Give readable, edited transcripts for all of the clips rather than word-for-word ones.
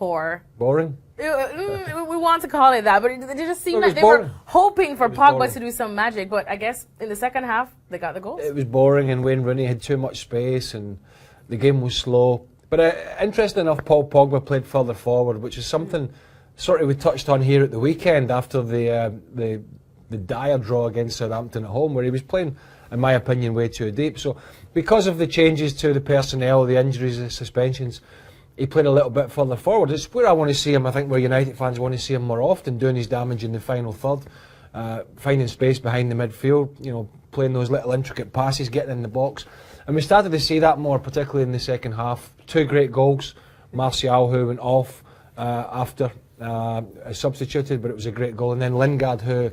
poor. Boring? We want to call it that, but it just seemed It was like they boring. were hoping for Pogba boring. to do some magic, but I guess in the second half, they got the goals. It was boring, and Wayne Rooney had too much space, and the game was slow. But interesting enough, Paul Pogba played further forward, which is something sort of we touched on here at the weekend after the dire draw against Southampton at home, where he was playing, in my opinion, way too deep. So because of the changes to the personnel, the injuries, the suspensions, he played a little bit further forward. It's where I want to see him. I think where United fans want to see him more often, doing his damage in the final third, finding space behind the midfield, playing those little intricate passes, getting in the box. And we started to see that more, particularly in the second half. 2 great goals. Martial, who went off after substituted, but it was a great goal. And then Lingard, who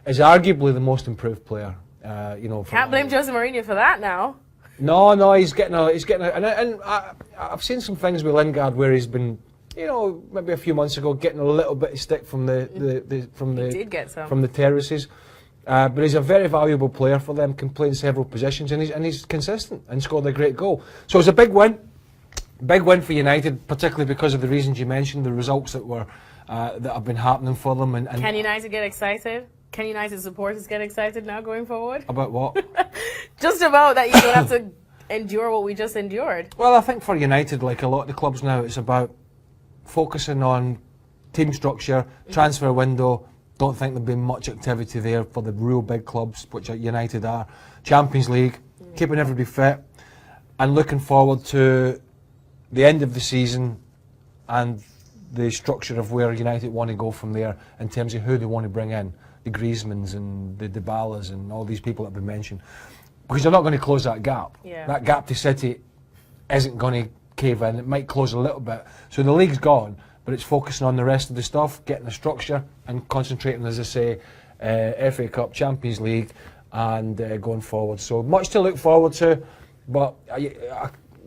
is arguably the most improved player. Can't blame Jose Mourinho for that now. No, he's getting and I've seen some things with Lingard where he's been, maybe a few months ago, getting a little bit of stick from the terraces. But he's a very valuable player for them, can play in several positions, and he's consistent and scored a great goal. So it's a big win for United, particularly because of the reasons you mentioned, the results that have been happening for them. And can United get excited? Can United supporters get excited now going forward? About what? Just about that you don't have to endure what we just endured. Well, I think for United, like a lot of the clubs now, it's about focusing on team structure, transfer window. Don't think there'll be much activity there for the real big clubs, which United are. Champions League, keeping everybody fit, and looking forward to the end of the season and the structure of where United want to go from there in terms of who they want to bring in. The Griezmanns and the Dybalas and all these people that have been mentioned, because they're not going to close that gap. Yeah. That gap to City isn't going to cave in. It might close a little bit. So the league's gone, but it's focusing on the rest of the stuff, getting the structure and concentrating, as I say, FA Cup, Champions League, and going forward. So much to look forward to, but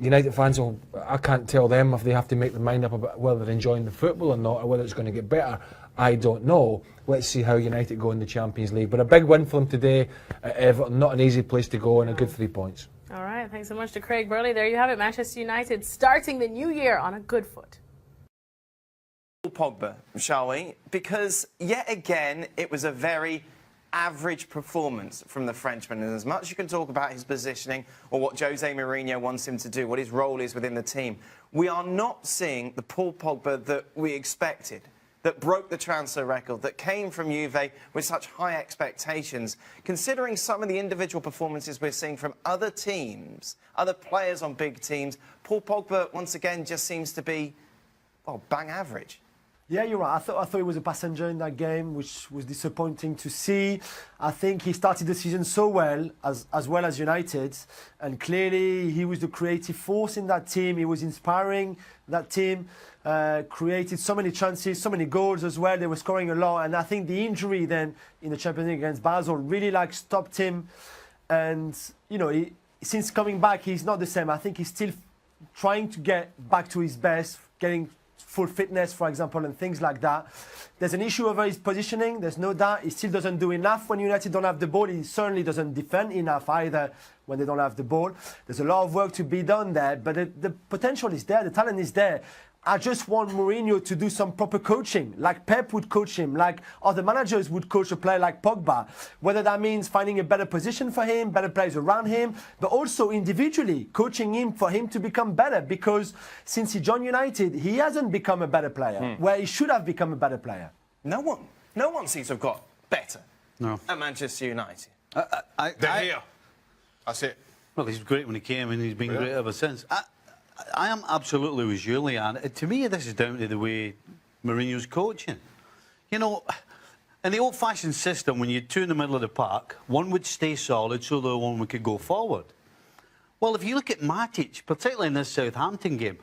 United fans, I can't tell them if they have to make their mind up about whether they're enjoying the football or not, or whether it's going to get better. I don't know. Let's see how United go in the Champions League. But a big win for them today at Everton. Not an easy place to go, and a good 3 points. All right, thanks so much to Craig Burley. There you have it, Manchester United starting the new year on a good foot. Pogba, shall we? Because yet again, it was a very average performance from the Frenchman. And as much as you can talk about his positioning or what Jose Mourinho wants him to do, what his role is within the team, we are not seeing the Paul Pogba that we expected, that broke the transfer record, that came from Juve with such high expectations. Considering some of the individual performances we're seeing from other teams, other players on big teams, Paul Pogba, once again, just seems to be, well, bang average. Yeah, you're right. I thought he was a passenger in that game, which was disappointing to see. I think he started the season so well as United, and clearly he was the creative force in that team. He was inspiring that team, created so many chances, so many goals as well. They were scoring a lot, and I think the injury then in the Champions League against Basel really stopped him. And since coming back, he's not the same. I think he's still trying to get back to his best, getting full fitness, for example, and things like that. There's an issue over his positioning, there's no doubt. He still doesn't do enough when United don't have the ball. He certainly doesn't defend enough either when they don't have the ball. There's a lot of work to be done there, but the potential is there, the talent is there. I just want Mourinho to do some proper coaching, like Pep would coach him, like other managers would coach a player like Pogba. Whether that means finding a better position for him, better players around him, but also individually coaching him for him to become better. Because since he joined United, he hasn't become a better player, where he should have become a better player. No one seems to have got better at Manchester United. They're here. That's it. Well, he's great when he came, and he's been great ever since. I am absolutely with you, Leanne. To me, this is down to the way Mourinho's coaching. In the old-fashioned system, when you had two in the middle of the park, one would stay solid so the other one could go forward. Well, if you look at Matic, particularly in this Southampton game,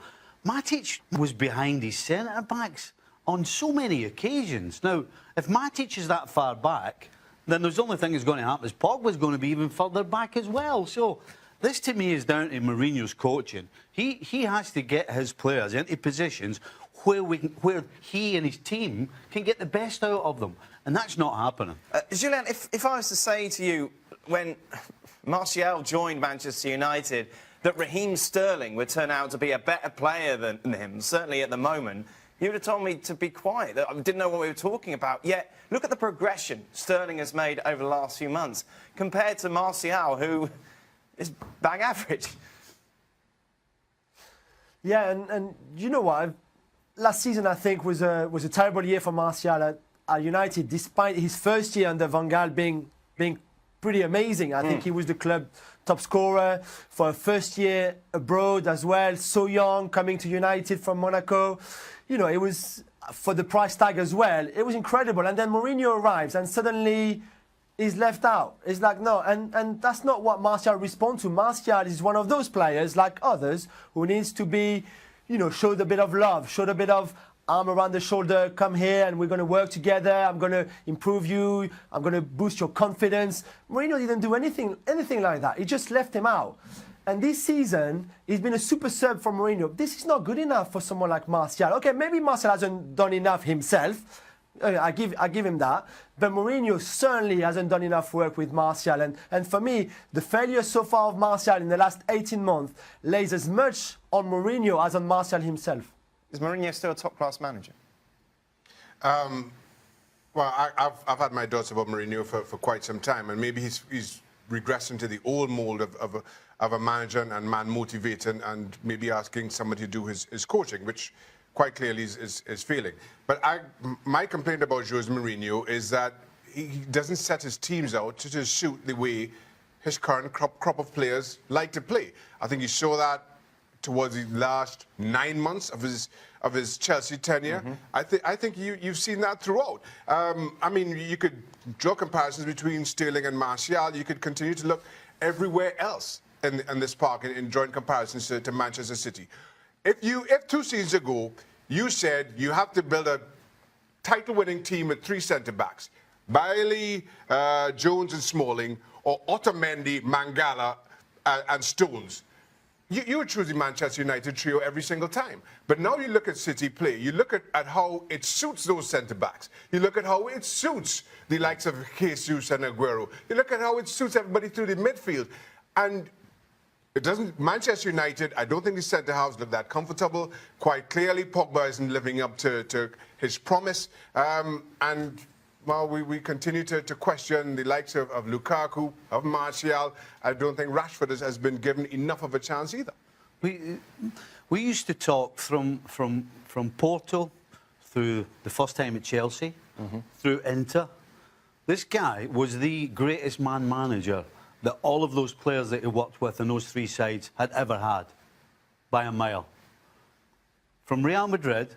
Matic was behind his centre-backs on so many occasions. Now, if Matic is that far back, then there's the only thing that's going to happen is Pogba's going to be even further back as well. So this, to me, is down to Mourinho's coaching. He has to get his players into positions where he and his team can get the best out of them, and that's not happening. Julian, if I was to say to you, when Martial joined Manchester United, that Raheem Sterling would turn out to be a better player than him, certainly at the moment, you would have told me to be quiet. I didn't know what we were talking about. Yet, look at the progression Sterling has made over the last few months compared to Martial, who is bang average. Yeah, and you know what? Last season, I think, was a terrible year for Martial at United, despite his first year under Van Gaal being pretty amazing. I think he was the club top scorer for a first year abroad as well. So young, coming to United from Monaco. You know, it was, for the price tag as well, it was incredible. And then Mourinho arrives and suddenly he's left out. It's like, no, and that's not what Martial responds to. Martial is one of those players, like others, who needs to be, you know, showed a bit of love, showed a bit of arm around the shoulder, come here and we're going to work together, I'm going to improve you, I'm going to boost your confidence. Mourinho didn't do anything like that. He just left him out. And this season, he's been a super sub for Mourinho. This is not good enough for someone like Martial. Okay, maybe Martial hasn't done enough himself. I give him that. But Mourinho certainly hasn't done enough work with Martial. And for me, the failure so far of Martial in the last 18 months lays as much on Mourinho as on Martial himself. Is Mourinho still a top-class manager? Well, I've had my doubts about Mourinho for quite some time, and maybe he's regressing to the old mold of a manager and man motivated and maybe asking somebody to do his coaching, which quite clearly is failing. But my complaint about Jose Mourinho is that he doesn't set his teams out to suit the way his current crop of players like to play. I think you saw that towards the last 9 months of his Chelsea tenure. I think you've seen that throughout. I mean, you could draw comparisons between Sterling and Martial. You could continue to look everywhere else in this park in joint comparisons to Manchester City. If 2 seasons ago you said you have to build a title-winning team with 3 centre-backs, Bailey, Jones and Smalling, or Otamendi, Mangala and Stones, you would choose the Manchester United trio every single time. But now you look at City play, you look at how it suits those centre-backs. You look at how it suits the likes of Jesus and Aguero. You look at how it suits everybody through the midfield. And it doesn't. Manchester United, I don't think the centre-halves look that comfortable. Quite clearly, Pogba isn't living up to his promise. And well, we continue to question the likes of Lukaku, of Martial. I don't think Rashford has been given enough of a chance either. We used to talk from Porto through the first time at Chelsea, through Inter. This guy was the greatest man manager that all of those players that he worked with in those 3 sides had ever had, by a mile. From Real Madrid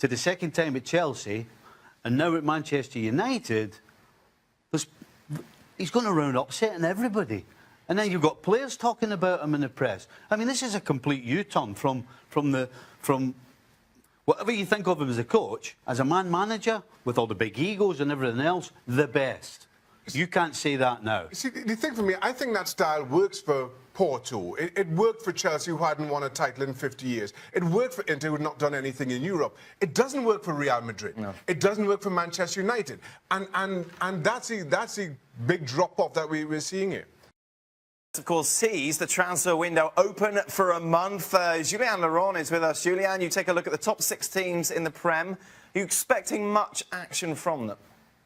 to the second time at Chelsea, and now at Manchester United, he's going around upsetting everybody. And then you've got players talking about him in the press. I mean, this is a complete U-turn from whatever you think of him as a coach, as a man manager, with all the big egos and everything else, the best. You can't say that now. See, the thing for me, I think that style works for Porto. It worked for Chelsea, who hadn't won a title in 50 years. It worked for Inter, who had not done anything in Europe. It doesn't work for Real Madrid. No. It doesn't work for Manchester United. And that's the big drop-off that we're seeing here. Of course, sees the transfer window open for a month. Julien Laurent is with us. Julien, you take a look at the top 6 teams in the Prem. Are you expecting much action from them?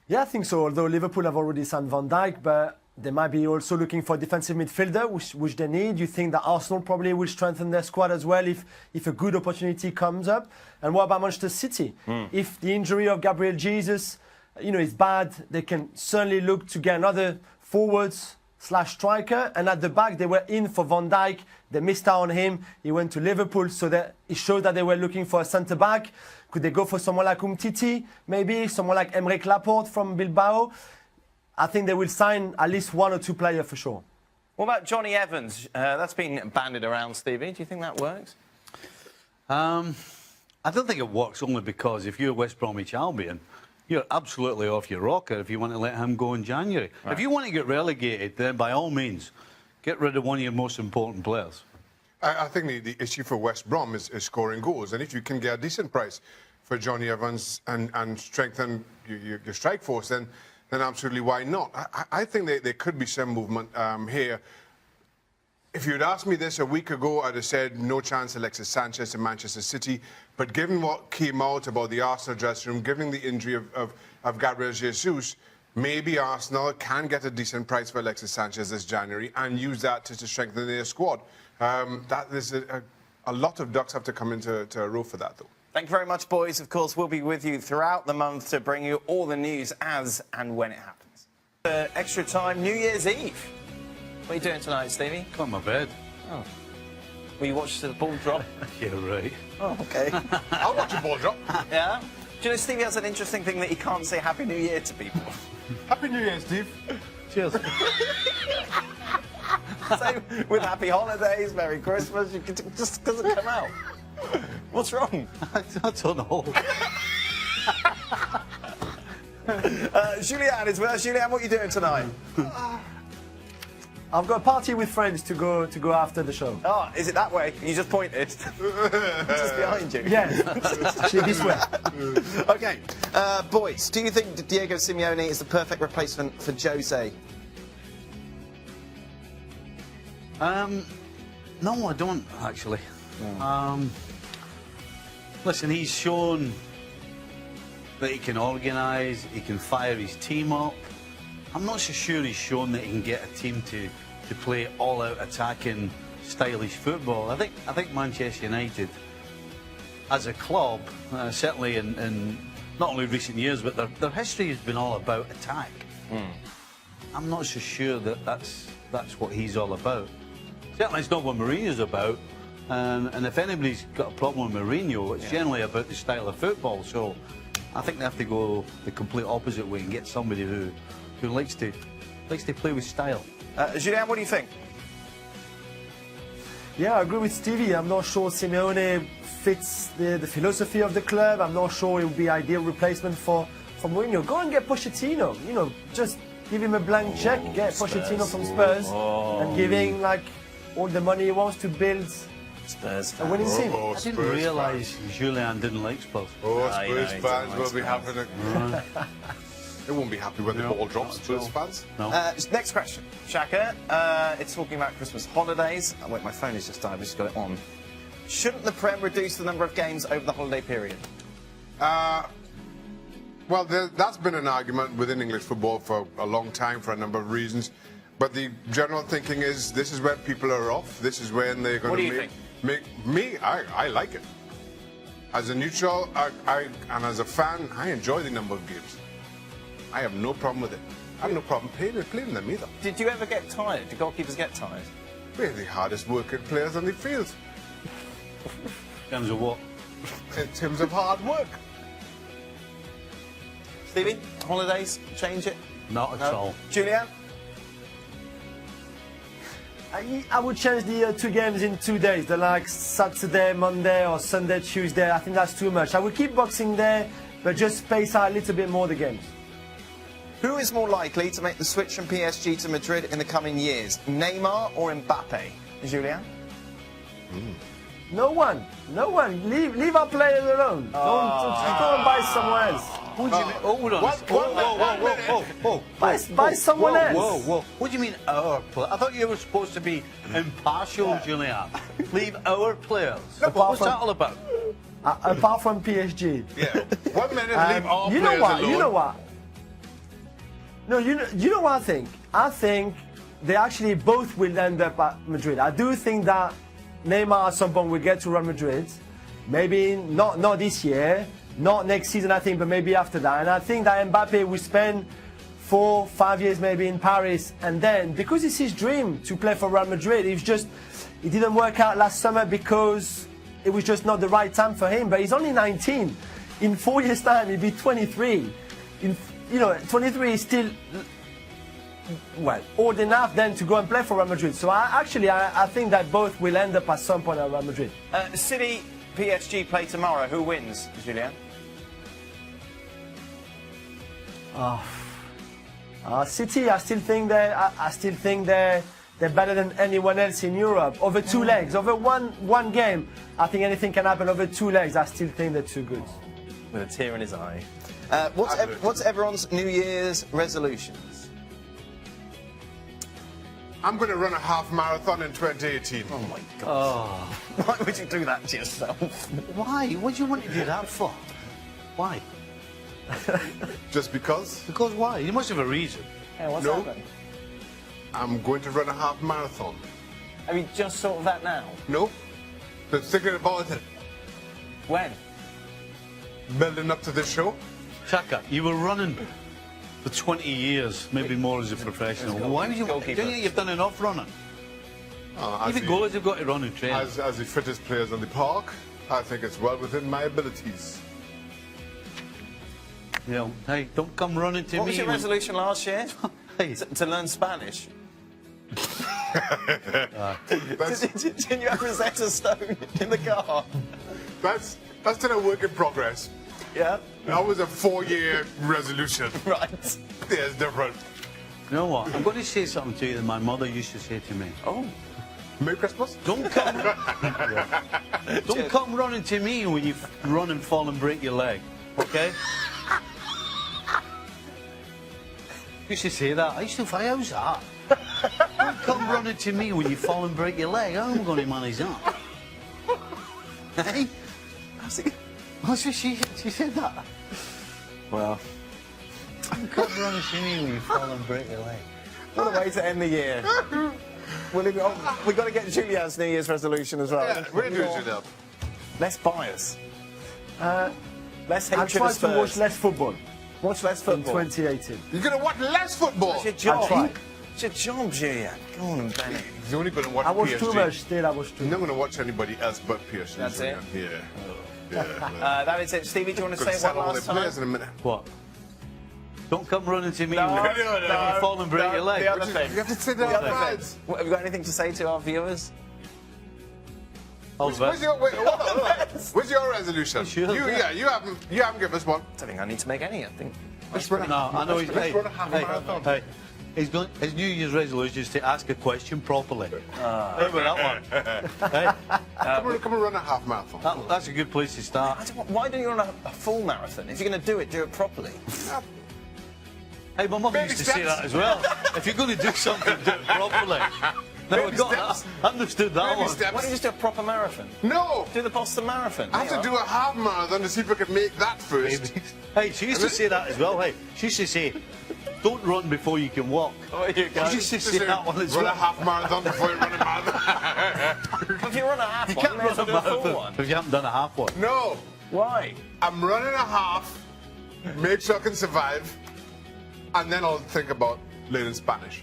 Yeah, I think so. Although Liverpool have already signed Van Dijk, but they might be also looking for a defensive midfielder, which they need. You think that Arsenal probably will strengthen their squad as well if a good opportunity comes up? And what about Manchester City? If the injury of Gabriel Jesus, is bad, they can certainly look to get another forwards/striker. And at the back, they were in for Van Dijk. They missed out on him. He went to Liverpool, so that it showed that they were looking for a centre-back. Could they go for someone like Umtiti, maybe? Someone like Emerick Laporte from Bilbao? I think they will sign at least 1 or 2 players for sure. What about Johnny Evans? That's been bandied around, Stevie. Do you think that works? I don't think it works, only because if you're West Bromwich Albion, you're absolutely off your rocker if you want to let him go in January. Right. If you want to get relegated, then by all means, get rid of one of your most important players. I think the issue for West Brom is scoring goals. And if you can get a decent price for Johnny Evans and strengthen your strike force, then absolutely why not? I think there could be some movement here. If you'd asked me this a week ago, I'd have said no chance Alexis Sanchez to Manchester City. But given what came out about the Arsenal dressing room, given the injury of Gabriel Jesus, maybe Arsenal can get a decent price for Alexis Sanchez this January and use that to strengthen their squad. That is a lot of ducks have to come into a row for that, though. Thank you very much, boys. Of course, we'll be with you throughout the month to bring you all the news as and when it happens. Extra time, New Year's Eve. What are you doing tonight, Stevie? Got my bed. Oh. Will you watch the ball drop? Yeah, right. Oh, okay. I'll watch a ball drop. Yeah? Do you know Stevie has an interesting thing that he can't say Happy New Year to people? Happy New Year, Steve. Cheers. Same with Happy Holidays, Merry Christmas. It just doesn't come out. What's wrong? I don't know. Julianne is with us. Julianne, what are you doing tonight? I've got a party with friends to go after the show. Oh, is it that way? You just pointed. Just behind you. Yes, actually this way. Okay, boys, do you think Diego Simeone is the perfect replacement for Jose? No, I don't actually. Listen, he's shown that he can organise, he can fire his team up. I'm not so sure he's shown that he can get a team to play all-out attacking, stylish football. I think Manchester United, as a club, certainly in not only recent years, but their history has been all about attack. I'm not so sure that that's what he's all about. Certainly, it's not what Mourinho's about. And if anybody's got a problem with Mourinho, it's generally about the style of football. So I think they have to go the complete opposite way and get somebody who likes to play with style. Julian, what do you think? Yeah, I agree with Stevie. I'm not sure Simeone fits the philosophy of the club. I'm not sure it would be ideal replacement for Mourinho. Go and get Pochettino. You know, just give him a blank check, get Pochettino from Spurs, and give him like all the money he wants to build Spurs a winning team. I didn't realise Julian didn't like Spurs. Spurs fans will be happy. They won't be happy when the ball drops, Spurs fans. No. Next question, Shaka. It's talking about Christmas holidays. Oh, wait, my phone has just died. I've just got it on. Shouldn't the Prem reduce the number of games over the holiday period? Well, that's been an argument within English football for a long time for a number of reasons. But the general thinking is this is when people are off. This is when they're going to I like it. As a neutral and as a fan, I enjoy the number of games. I have no problem with it. I have no problem playing them either. Did you ever get tired? Do goalkeepers get tired? We're the hardest working players on the field. In terms of what? In terms of hard work. Stevie, holidays, change it? Not at all. Julian? I would change the 2 games in 2 days. They're like Saturday, Monday, or Sunday, Tuesday. I think that's too much. I would keep Boxing Day, but just space out a little bit more the games. Who is more likely to make the switch from PSG to Madrid in the coming years, Neymar or Mbappe? Julian? No one. Leave our players alone. Don't go and buy someone else. What do you mean? Hold on. Whoa. Buy someone else. Whoa. What do you mean our players? I thought you were supposed to be impartial, Julian. Leave our players. What's that all about? Apart from PSG. Yeah. 1 minute, leave all You know players what? alone. You know what? No, you know what I think? I think they actually both will end up at Madrid. I do think that Neymar at some point will get to Real Madrid. Maybe not this year, not next season, I think, but maybe after that. And I think that Mbappe will spend 4-5 years maybe in Paris, and then because it's his dream to play for Real Madrid, it didn't work out last summer because it was just not the right time for him. But he's only 19. In 4 years' time, he'll be 23. 23 is still old enough then to go and play for Real Madrid. So I think that both will end up at some point at Real Madrid. City, PSG play tomorrow. Who wins, Julian? City, I still think they're better than anyone else in Europe. Over 2 legs, over one game, I think anything can happen. Over 2 legs, I still think they're too good. With a tear in his eye. What's everyone's New Year's resolutions? I'm going to run a half marathon in 2018. Oh my God. Why would you do that to yourself? Why? What do you want to do that for? Why? Just because? Because why? You must have a reason. Yeah, what's No. happened? I'm going to run a half marathon. Have you just thought of that now? No? Been thinking about it. When? Building up to this show. Chaka, you were running for 20 years, maybe more as a professional. Why would you? Don't you think you've done enough running? Even goalies have got to run and train. As the fittest players on the park, I think it's well within my abilities. You know, hey, don't come running to What me. was your resolution last year? Hey, To learn Spanish? That's, Didn't you have Rosetta Stone in the car? that's still a work in progress. Yeah. That was a 4-year resolution. Right. Yeah, it's different. you know what? I'm going to say something to you that my mother used to say to me. Oh. Merry Christmas. Don't come, don't come running to me when you run and fall and break your leg. Okay? You used to say that. I used to say, how's that? Don't come running to me when you fall and break your leg. How am I going to manage that? Hey? That's what she said that. Well, Don't come running to me when you fall and break your leg. what a way to end the year. We've got to get Julian's New Year's resolution as well. Yeah, we're doing it up. Less bias. Less I'll hatred try of to watch Spurs. less football Watch less in football. 2018. You're going to watch less football. It's your I'll job. try. It's your job, Julian. Go on, Benny. You're only going to watch I watch PSG. too much still, I watch too You're not much. going to watch anybody else but PSG. That's it? Yeah. That is it. Stevie, do you want to Going say to one settle all the last time? players in a minute. What? Don't come running to me No, when you fall and break your leg. The other thing. You have to say The that other out thing. What, have you got anything to say to our viewers? All the Where's best. your, wait, hold on, hold on. Where's your resolution? Sure, you yeah. you haven't given us one. I don't think I need to make any. I think. Let's run a No, I know he's let's run a half marathon. hey, he's going. His New Year's resolution is to ask a question properly. Remember that one? Hey, Come on, run a half marathon. that's a good place to start. Why don't you run a full marathon? If you're going to do it properly. Hey, my mother Baby used to say steps. that as well. If you're going to do something, do it properly. No, I Baby got steps. that. Understood that Baby one. steps. Why don't you just do a proper marathon? No, Do the Boston Marathon. I have to do a half marathon to see if I can make that first. Hey, she used to say that as well. Hey, she used to say, "Don't run before you can walk." Oh, you go. She used to say that one as Run a well. half marathon before you run a marathon. If you run a half You one, can't you may as run well a do a full marathon one. if you haven't done a half one. No, Why? I'm running a half. Make sure I can survive, and then I'll think about learning Spanish.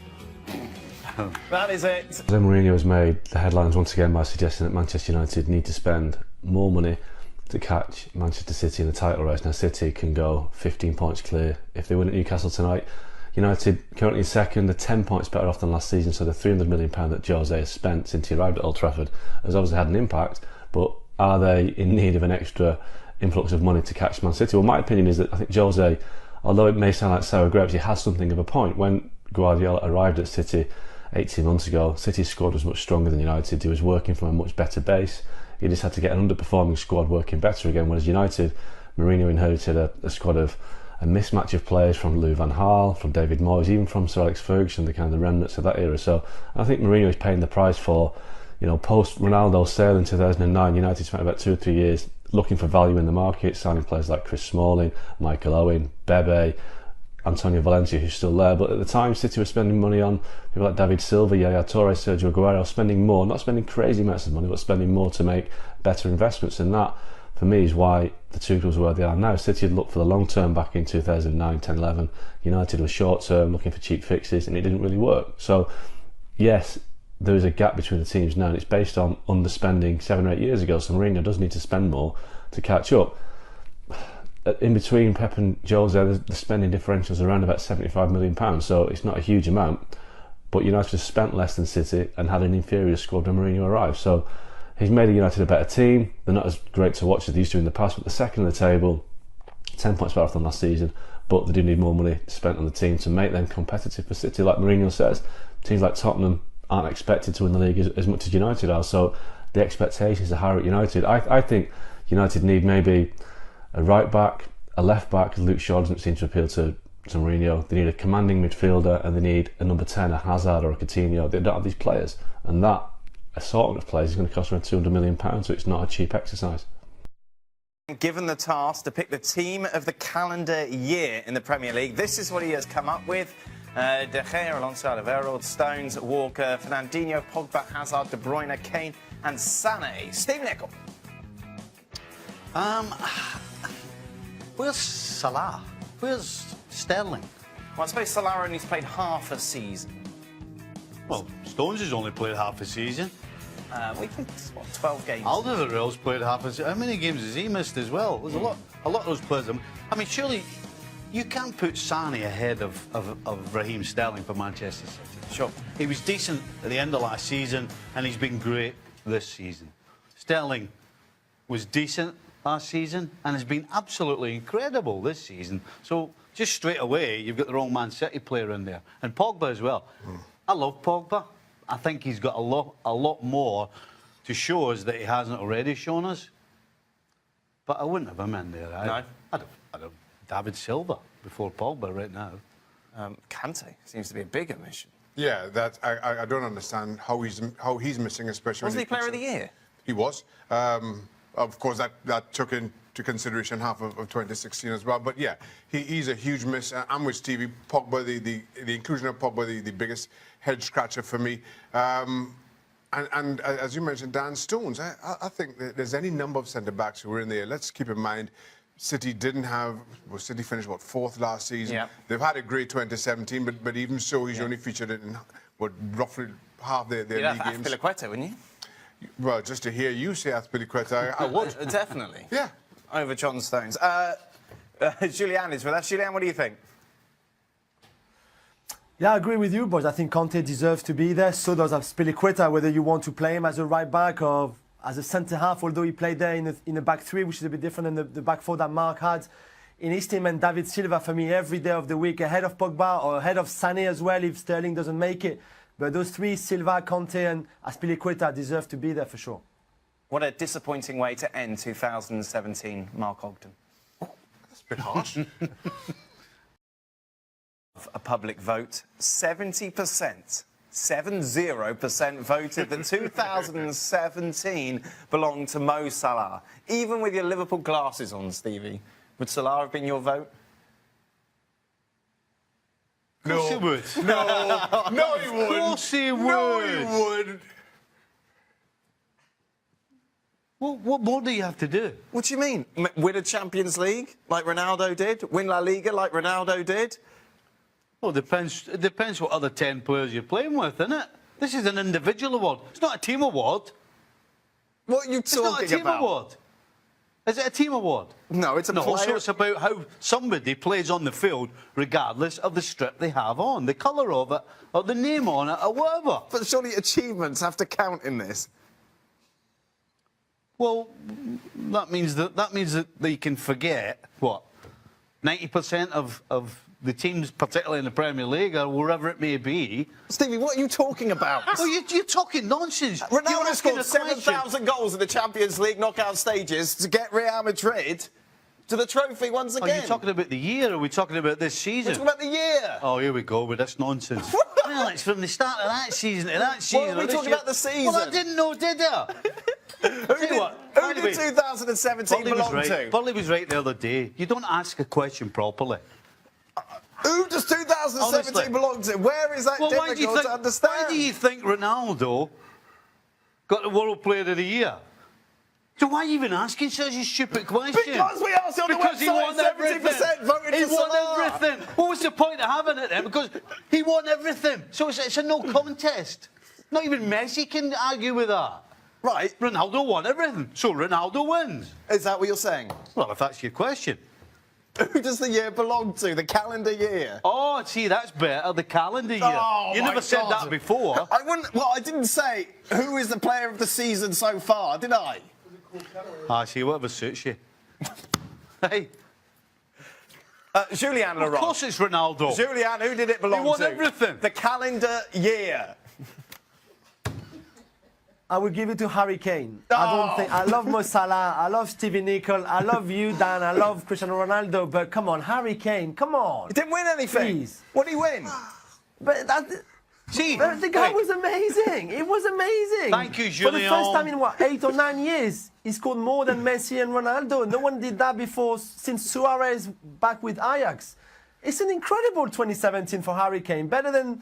That is it. Jose Mourinho has made the headlines once again by suggesting that Manchester United need to spend more money to catch Manchester City in the title race. Now City can go 15 points clear if they win at Newcastle tonight. United currently second, they're 10 points better off than last season, so the £300 million that Jose has spent since he arrived at Old Trafford has obviously had an impact, but are they in need of an extra influx of money to catch Man City? Well, my opinion is that I think Jose, although it may sound like sour grapes, he has something of a point. When Guardiola arrived at City 18 months ago, City's squad was much stronger than United. He was working from a much better base. He just had to get an underperforming squad working better again, whereas United, Mourinho inherited a squad of a mismatch of players from Lou Van Gaal, from David Moyes, even from Sir Alex Ferguson, the kind of the remnants of that era. So I think Mourinho is paying the price for, post Ronaldo's sale in 2009, United spent about 2 or 3 years looking for value in the market, signing players like Chris Smalling, Michael Owen, Bebe, Antonio Valencia, who's still there, but at the time City were spending money on people like David Silva, Yaya Toure, Sergio Aguero, spending more, not spending crazy amounts of money, but spending more to make better investments, and that for me is why the two clubs are where they are now. City had looked for the long term back in 2009, 10, 11, United was short term looking for cheap fixes, and it didn't really work. So yes, there is a gap between the teams now, and it's based on underspending 7 or 8 years ago, so Mourinho does need to spend more to catch up. In between Pep and Jose, the spending differential is around about £75 million, so it's not a huge amount, but United have spent less than City and had an inferior squad when Mourinho arrived. So he's made United a better team. They're not as great to watch as they used to in the past, but they're second in the table, 10 points better than last season, but they do need more money spent on the team to make them competitive for City. Like Mourinho says, teams like Tottenham aren't expected to win the league as much as United are, so the expectations are higher at United. I think United need maybe a right back, a left back. Luke Shaw doesn't seem to appeal to to Mourinho. They need a commanding midfielder and they need a number 10, a Hazard or a Coutinho. They don't have these players, and that assortment of players is going to cost around £200 million, so it's not a cheap exercise. Given the task to pick the team of the calendar year in the Premier League, this is what he has come up with. De Gea alongside of Everton, Stones, Walker, Fernandinho, Pogba, Hazard, De Bruyne, Kane and Sané. Steve Nicol. Where's Salah? Where's Sterling? Well, I suppose Salah only's played half a season. Well, Stones has only played half a season. We played, what, 12 games? Alderweireld's played half a season. How many games has he missed as well? There's a lot of those players. I mean, surely you can't put Sané ahead of Raheem Sterling for Manchester City. Sure. He was decent at the end of last season, and he's been great this season. Sterling was decent last season and has been absolutely incredible this season. So just straight away, you've got the wrong Man City player in there. And Pogba as well. I love Pogba. I think he's got a lot more to show us that he hasn't already shown us. But I wouldn't have him in there. No. I'd have David Silva before Pogba right now. Kante seems to be a big omission. Yeah, that I don't understand how he's missing, especially. Wasn't he Player of the Year? He was. Of course, that took into consideration half of 2016 as well. But yeah, he's a huge miss. I'm with Stevie. Pogba, the inclusion of Pogba, the biggest head scratcher for me. And as you mentioned, Dan, Stones. I think that there's any number of centre backs who were in there. Let's keep in mind, City didn't have. Well, City finished what, 4th last season. Yeah. They've had a great 2017, but even so, he's only featured in what, roughly half their league games. Azpilicueta, wouldn't you? Well, just to hear you say Azpilicueta, I would. Definitely. Yeah. Over John Stones. Julian is with us. Julian, what do you think? Yeah, I agree with you, boys. I think Conte deserves to be there. So does Azpilicueta, whether you want to play him as a right back or as a centre half, although he played there in a back three, which is a bit different than the back four that Mark had. In his team, and David Silva for me every day of the week, ahead of Pogba or ahead of Sané as well if Sterling doesn't make it. But those three, Silva, Conte and Azpilicueta, deserve to be there for sure. What a disappointing way to end 2017, Mark Ogden. That's a bit harsh. A public vote, 70%. 70% voted that 2017 belonged to Mo Salah. Even with your Liverpool glasses on, Stevie, would Salah have been your vote? Of course he would. No, he wouldn't. Of course he would. No, he wouldn't. Well, what more do you have to do? What do you mean? Win a Champions League like Ronaldo did? Win La Liga like Ronaldo did? Well, it depends what other 10 players you're playing with, isn't it? This is an individual award. It's not a team award. What are you It's not a talking team about? award. Is it a team award? No, it's a No, player. so it's about how somebody plays on the field regardless of the strip they have on, the colour of it, or the name on it, or whatever. But surely achievements have to count in this. Well, that means that they can forget, what, 90% of the teams, particularly in the Premier League or wherever it may be. Stevie, what are you talking about? Oh, you're talking nonsense. You're Ronaldo asking scored a question. 7,000 goals in the Champions League knockout stages to get Real Madrid to the trophy once Are again. you talking about the year, or are we talking about this season? We're talking about the year. Oh, here we go with this nonsense. Well, it's from the start of that season to that season. What are we or this talking year. about the season? Well, I didn't know, did I? Who did 2017 belong to? Burley was right the other day. You don't ask a question properly. Who does 2017 Honestly. belong to? Where is that difficult to understand? Why do you think Ronaldo got the World Player of the Year? So why are you even asking such a stupid question? Because we asked on the Because he website, won 70% everything. voted He for won Salah. everything. What was the point of having it then? Because he won everything. So it's a no contest. Not even Messi can argue with that. Right. Ronaldo won everything, so Ronaldo wins. Is that what you're saying? Well, if that's your question. Who does the year belong to? The calendar year? Oh, see, that's better, the calendar year. Oh, You my never said God. that before. I wouldn't. Well, I didn't say who is the player of the season so far, did I? See, whatever suits you. Hey, Julian of Laurent. course it's Ronaldo. Julian, who did it belong He won to? everything. The calendar year. I would give it to Harry Kane. I don't think. I love Mo Salah. I love Stevie Nicol. I love you, Dan. I love Cristiano Ronaldo. But come on, Harry Kane. Come on. He didn't win anything. Please. What did he win? But the guy was amazing. It was amazing. Thank you, For the Julien. first time in 8 or 9 years, he scored more than Messi and Ronaldo. No one did that before since Suarez back with Ajax. It's an incredible 2017 for Harry Kane. Better than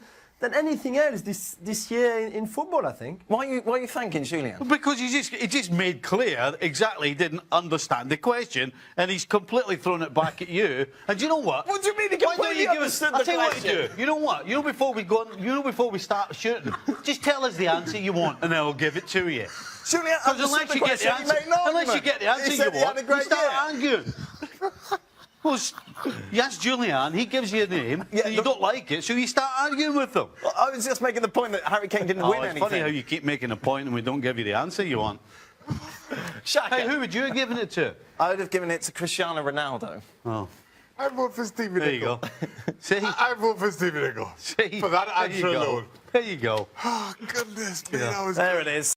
anything else this year in football, I think. Why are you thanking Julien? Because he just made clear exactly he didn't understand the question, and he's completely thrown it back at you. And do you know what? What do you mean he Why don't completely you give us? understood I'll the tell you what to question? do. You know what? You know before we go, you know before we start shooting, just tell us the answer you want, and then I'll give it to you. Julien Because unless you get the answer, He said he had a you great start year. arguing. Well, yes, Julian, he gives you a name, and you don't like it, so you start arguing with them. I was just making the point that Harry Kane didn't win It's anything. funny how you keep making a point and we don't give you the answer you want. Shaka. Hey, who would you have given it to? I would have given it to Cristiano Ronaldo. Oh, I vote for Stevie there you Nicol. go. See? I vote for Stevie Nicol. See? For that There you answer go. alone. There you go. Oh, goodness me. That was There it is.